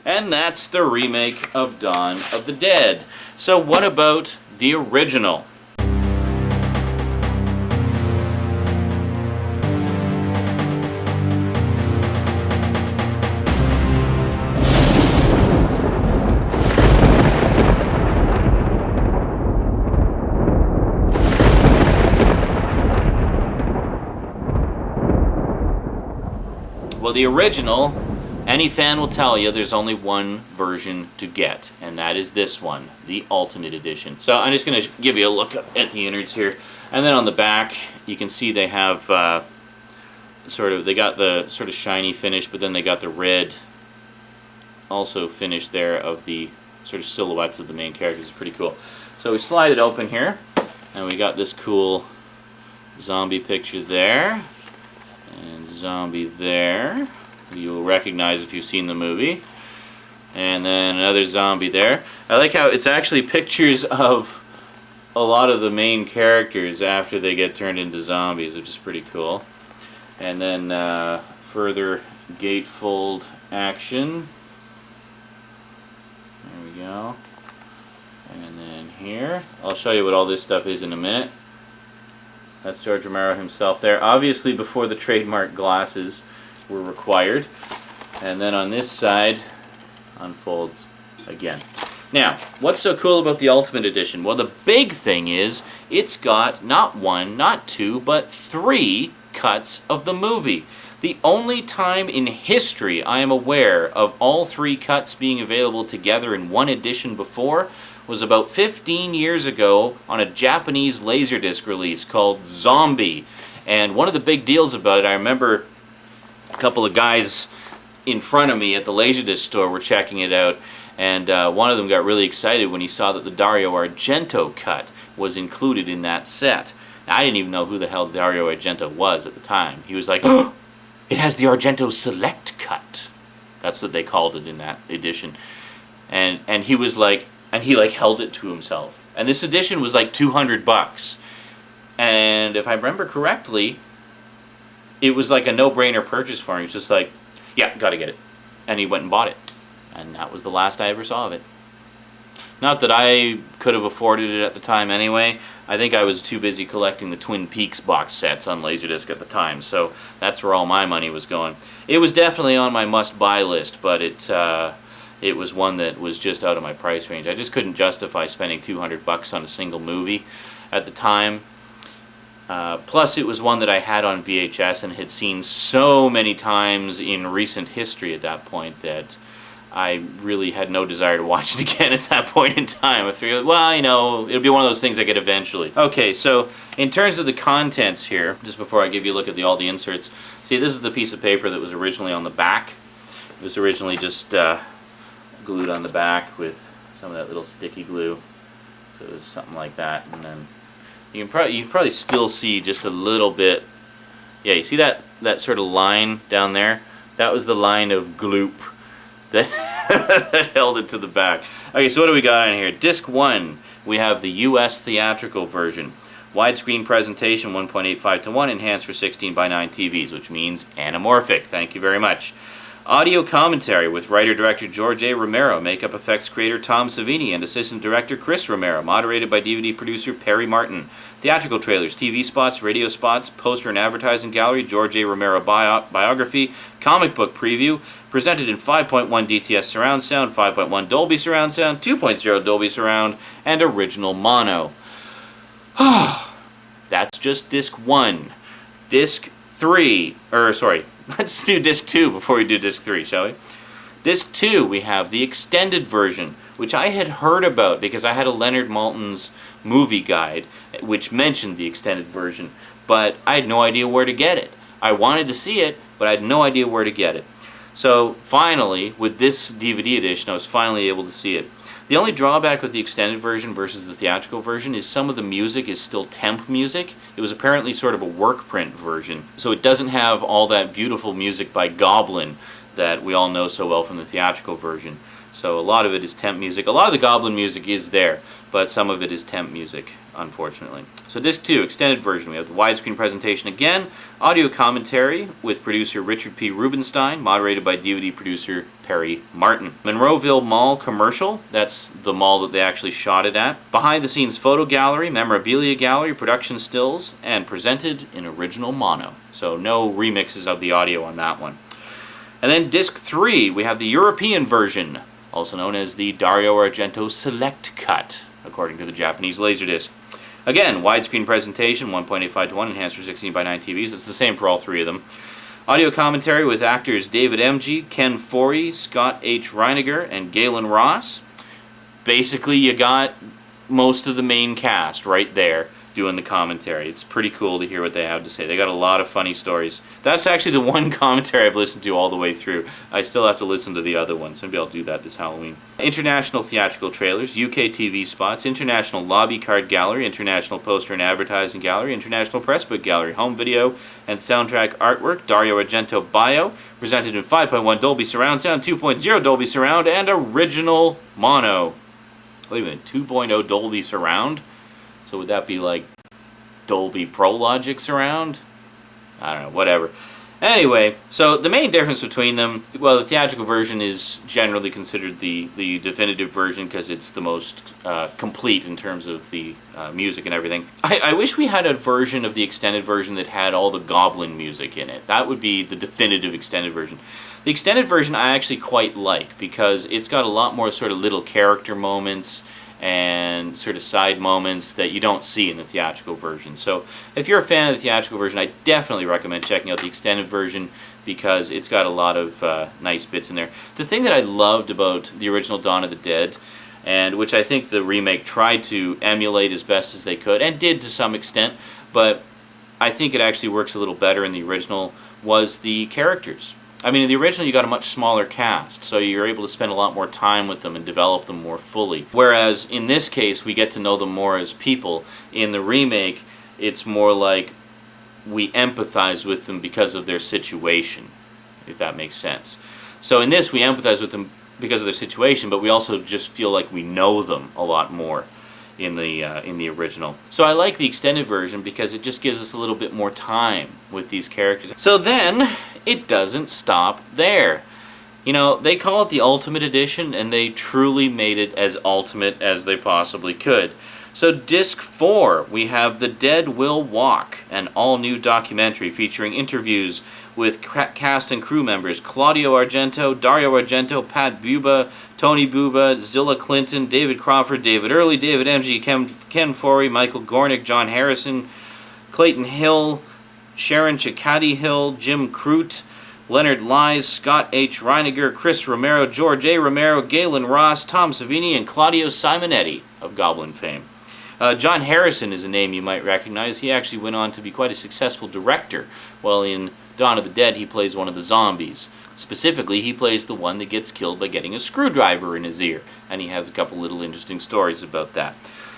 And that's the remake of Dawn of the Dead. So what about the original? Well, the original, any fan will tell you there's only one version to get, and that is this one, the Ultimate Edition. So I'm just going to give you a look at the innards here. And then on the back, you can see they have they got the sort of shiny finish, but then they got the red also finish there of the sort of silhouettes of the main characters. It's pretty cool. So we slide it open here, and we got this cool zombie picture there. And zombie there, you'll recognize if you've seen the movie. And then another zombie there. I like how it's actually pictures of a lot of the main characters after they get turned into zombies, which is pretty cool. And then further gatefold action. There we go. And then here, I'll show you what all this stuff is in a minute. That's George Romero himself there. Obviously before the trademark glasses were required. And then on this side, unfolds again. Now, what's so cool about the Ultimate Edition? Well, the big thing is, it's got not one, not two, but 3 cuts of the movie. The only time in history I am aware of all 3 cuts being available together in one edition before was about 15 years ago on a Japanese Laserdisc release called Zombie. And one of the big deals about it, I remember a couple of guys in front of me at the Laserdisc store were checking it out, and one of them got really excited when he saw that the Dario Argento cut was included in that set. Now, I didn't even know who the hell Dario Argento was at the time. He was like, "Oh, it has the Argento Select cut." That's what they called it in that edition. And he was like, and he like held it to himself. And this edition was like $200. And if I remember correctly, it was like a no-brainer purchase for him. He was just like, yeah, gotta get it. And he went and bought it. And that was the last I ever saw of it. Not that I could have afforded it at the time anyway. I think I was too busy collecting the Twin Peaks box sets on Laserdisc at the time. So that's where all my money was going. It was definitely on my must-buy list, but it was one that was just out of my price range. I just couldn't justify spending $200 on a single movie at the time. Plus, it was one that I had on VHS and had seen so many times in recent history at that point that I really had no desire to watch it again at that point in time. I figured, well, you know, it'll be one of those things I get eventually. Okay, so in terms of the contents here, just before I give you a look at all the inserts, see, this is the piece of paper that was originally on the back. It was originally just glued on the back with some of that little sticky glue, so it was something like that. And then you can probably still see just a little bit. Yeah, you see that sort of line down there? That was the line of gloop that held it to the back. Okay, so what do we got on here? Disc 1, we have the US theatrical version. Widescreen presentation, 1.85 to 1, enhanced for 16:9 TVs, which means anamorphic. Thank you very much. Audio commentary with writer-director George A. Romero, makeup effects creator Tom Savini, and assistant director Chris Romero, moderated by DVD producer Perry Martin. Theatrical trailers, TV spots, radio spots, poster and advertising gallery, George A. Romero biography, comic book preview, presented in 5.1 DTS surround sound, 5.1 Dolby surround sound, 2.0 Dolby surround, and original mono. That's just disc 1. Disc 3, let's do disc 2 before we do disc 3, shall we? Disc 2, we have the extended version, which I had heard about because I had a Leonard Maltin's movie guide, which mentioned the extended version, but I had no idea where to get it. I wanted to see it, but I had no idea where to get it. So finally, with this DVD edition, I was finally able to see it. The only drawback with the extended version versus the theatrical version is some of the music is still temp music. It was apparently sort of a work print version, so it doesn't have all that beautiful music by Goblin that we all know so well from the theatrical version. So a lot of it is temp music. A lot of the Goblin music is there, but some of it is temp music unfortunately. So disc 2, extended version. We have the widescreen presentation again, audio commentary with producer Richard P. Rubenstein, moderated by DVD producer Perry Martin. Monroeville Mall commercial, that's the mall that they actually shot it at. Behind the scenes photo gallery, memorabilia gallery, production stills, and presented in original mono. So no remixes of the audio on that one. And then disc 3, we have the European version, also known as the Dario Argento Select Cut, according to the Japanese Laserdisc. Again, widescreen presentation, 1.85:1, enhanced for 16:9 TVs. It's the same for all three of them. Audio commentary with actors David M.G., Ken Foree, Scott H. Reiniger, and Galen Ross. Basically, you got most of the main cast right there doing the commentary. It's pretty cool to hear what they have to say. They got a lot of funny stories. That's actually the one commentary I've listened to all the way through. I still have to listen to the other ones. Maybe I'll do that this Halloween. International theatrical trailers, UK TV spots, international lobby card gallery, international poster and advertising gallery, international press book gallery, home video and soundtrack artwork, Dario Argento bio, presented in 5.1 Dolby Surround Sound, 2.0 Dolby Surround, and original mono. Wait a minute, 2.0 Dolby Surround? So would that be like Dolby Pro Logic Surround? I don't know, whatever. Anyway, so the main difference between them, well, the theatrical version is generally considered the definitive version because it's the most complete in terms of the music and everything. I wish we had a version of the extended version that had all the Goblin music in it. That would be the definitive extended version. The extended version I actually quite like because it's got a lot more sort of little character moments and sort of side moments that you don't see in the theatrical version. So if you're a fan of the theatrical version, I definitely recommend checking out the extended version because it's got a lot of nice bits in there. The thing that I loved about the original Dawn of the Dead, and which I think the remake tried to emulate as best as they could, and did to some extent, but I think it actually works a little better in the original, was the characters. I mean, in the original, you got a much smaller cast, so you're able to spend a lot more time with them and develop them more fully. Whereas, in this case, we get to know them more as people. In the remake, it's more like we empathize with them because of their situation, if that makes sense. So in this, we empathize with them because of their situation, but we also just feel like we know them a lot more in the original. So I like the extended version because it just gives us a little bit more time with these characters. So then, it doesn't stop there. You know, they call it the Ultimate Edition, and they truly made it as ultimate as they possibly could. So disc 4, we have The Dead Will Walk, an all-new documentary featuring interviews with cast and crew members Claudio Argento, Dario Argento, Pat Buba, Tony Buba, Zilla Clinton, David Crawford, David Early, David M.G., Ken Foree, Michael Gornick, John Harrison, Clayton Hill, Sharon Chikati Hill, Jim Crute, Leonard Lies, Scott H. Reiniger, Chris Romero, George A. Romero, Galen Ross, Tom Savini, and Claudio Simonetti of Goblin fame. John Harrison is a name you might recognize. He actually went on to be quite a successful director. While in Dawn of the Dead, he plays one of the zombies. Specifically, he plays the one that gets killed by getting a screwdriver in his ear, and he has a couple little interesting stories about that.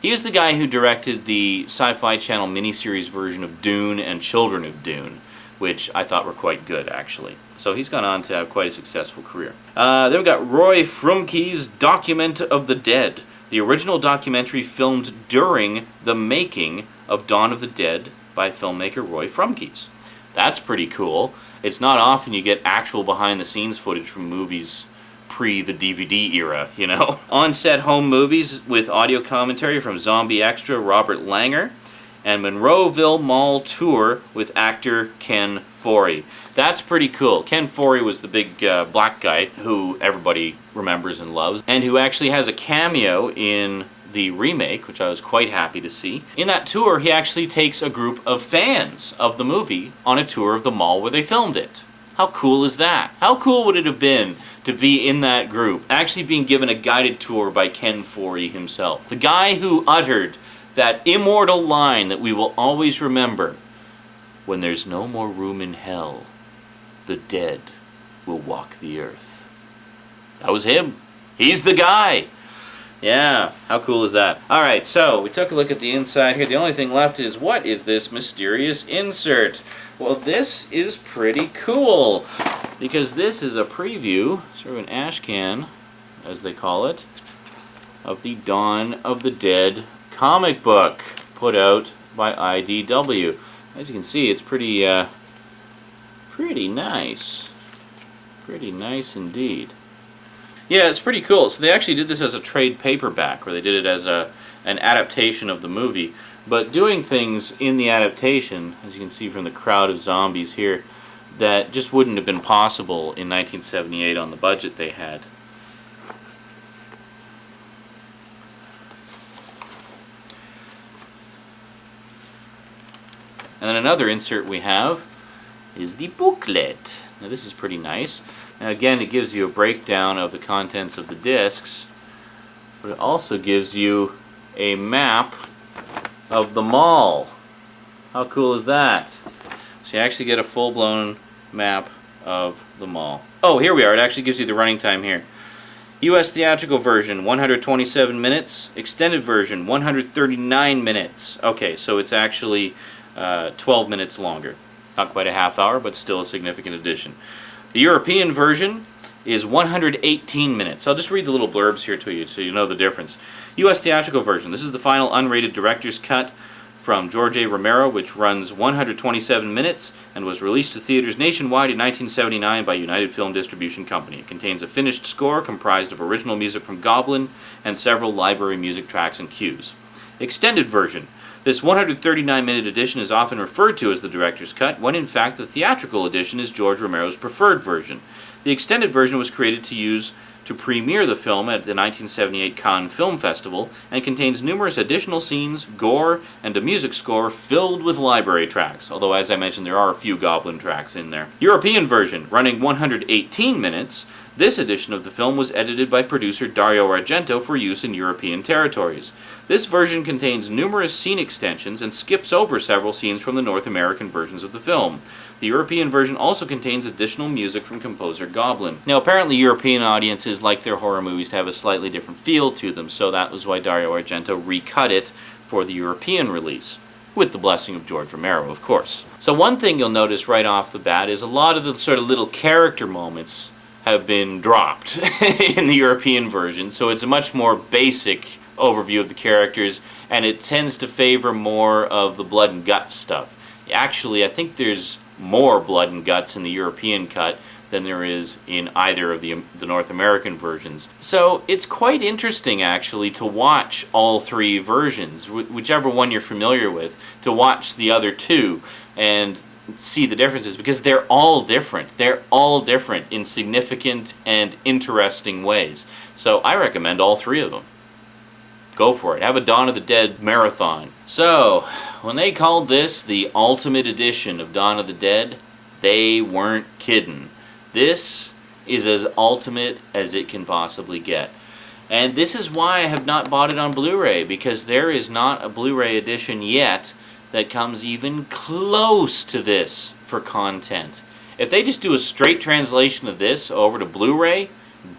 He is the guy who directed the Sci-Fi Channel miniseries version of Dune and Children of Dune, which I thought were quite good, actually. So he's gone on to have quite a successful career. Then we've got Roy Frumke's Document of the Dead, the original documentary filmed during the making of Dawn of the Dead by filmmaker Roy Frumkes. That's pretty cool. It's not often you get actual behind-the-scenes footage from movies pre the DVD era, you know. On-set home movies with audio commentary from Zombie Extra Robert Langer, and Monroeville Mall tour with actor Ken Foree. That's pretty cool. Ken Foree was the big black guy who everybody remembers and loves, and who actually has a cameo in the remake, which I was quite happy to see. In that tour, he actually takes a group of fans of the movie on a tour of the mall where they filmed it. How cool is that? How cool would it have been to be in that group, actually being given a guided tour by Ken Foree himself? The guy who uttered that immortal line that we will always remember, "When there's no more room in hell, the dead will walk the earth." That was him. He's the guy. Yeah, how cool is that? Alright, so we took a look at the inside here. The only thing left is, what is this mysterious insert? Well, this is pretty cool, because this is a preview, sort of an ash can, as they call it, of the Dawn of the Dead comic book. put out by IDW. As you can see, it's pretty nice. Pretty nice indeed. Yeah, it's pretty cool. So they actually did this as a trade paperback, where they did it as an adaptation of the movie. But doing things in the adaptation, as you can see from the crowd of zombies here, that just wouldn't have been possible in 1978 on the budget they had. And then another insert we have is the booklet. Now this is pretty nice. Now again, it gives you a breakdown of the contents of the discs, but it also gives you a map of the mall. How cool is that? So you actually get a full-blown map of the mall. Oh, here we are. It actually gives you the running time here. U.S. theatrical version, 127 minutes. Extended version, 139 minutes. Okay, so it's actually 12 minutes longer. Not quite a half hour, but still a significant addition. The European version is 118 minutes. I'll just read the little blurbs here to you so you know the difference. U.S. theatrical version. This is the final unrated director's cut from George A. Romero, which runs 127 minutes and was released to theaters nationwide in 1979 by United Film Distribution Company. It contains a finished score comprised of original music from Goblin and several library music tracks and cues. Extended version. This 139-minute edition is often referred to as the director's cut, when in fact the theatrical edition is George Romero's preferred version. The extended version was created to premiere the film at the 1978 Cannes Film Festival and contains numerous additional scenes, gore, and a music score filled with library tracks, although as I mentioned there are a few Goblin tracks in there. European version, running 118 minutes, this edition of the film was edited by producer Dario Argento for use in European territories. This version contains numerous scene extensions and skips over several scenes from the North American versions of the film. The European version also contains additional music from composer Goblin. Now apparently European audiences like their horror movies to have a slightly different feel to them, so that was why Dario Argento recut it for the European release. With the blessing of George Romero, of course. So one thing you'll notice right off the bat is a lot of the sort of little character moments have been dropped in the European version, so it's a much more basic overview of the characters, and it tends to favor more of the blood and guts stuff. Actually, I think there's more blood and guts in the European cut than there is in either of the North American versions. So it's quite interesting actually to watch all three versions, whichever one you're familiar with, to watch the other two and see the differences, because they're all different. They're all different in significant and interesting ways. So I recommend all three of them. Go for it. Have a Dawn of the Dead marathon. So, when they called this the Ultimate Edition of Dawn of the Dead, they weren't kidding. This is as ultimate as it can possibly get. And this is why I have not bought it on Blu-ray, because there is not a Blu-ray edition yet that comes even close to this for content. If they just do a straight translation of this over to Blu-ray,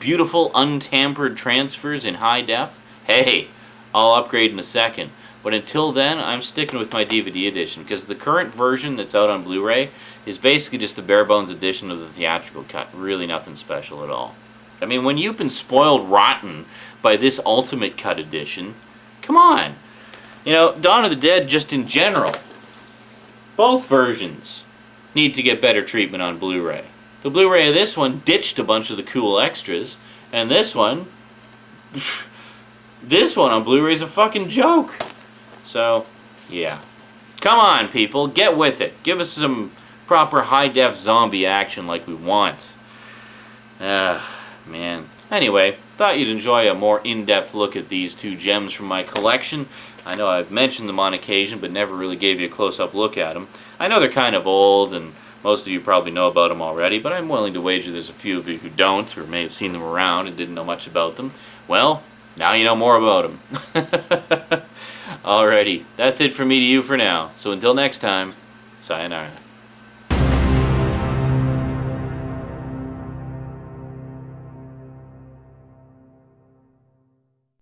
beautiful untampered transfers in high def, hey, I'll upgrade in a second. But until then, I'm sticking with my DVD edition, because the current version that's out on Blu-ray is basically just a bare-bones edition of the theatrical cut. Really nothing special at all. I mean, when you've been spoiled rotten by this Ultimate Cut edition, come on. You know, Dawn of the Dead just in general, both versions need to get better treatment on Blu-ray. The Blu-ray of this one ditched a bunch of the cool extras, and this one on Blu-ray is a fucking joke. So, yeah. Come on, people, get with it. Give us some proper high-def zombie action like we want. Man. Anyway, thought you'd enjoy a more in-depth look at these two gems from my collection. I know I've mentioned them on occasion, but never really gave you a close-up look at them. I know they're kind of old, and most of you probably know about them already, but I'm willing to wager there's a few of you who don't, or may have seen them around and didn't know much about them. Well, now you know more about them. Alrighty, that's it from me to you for now. So until next time, sayonara.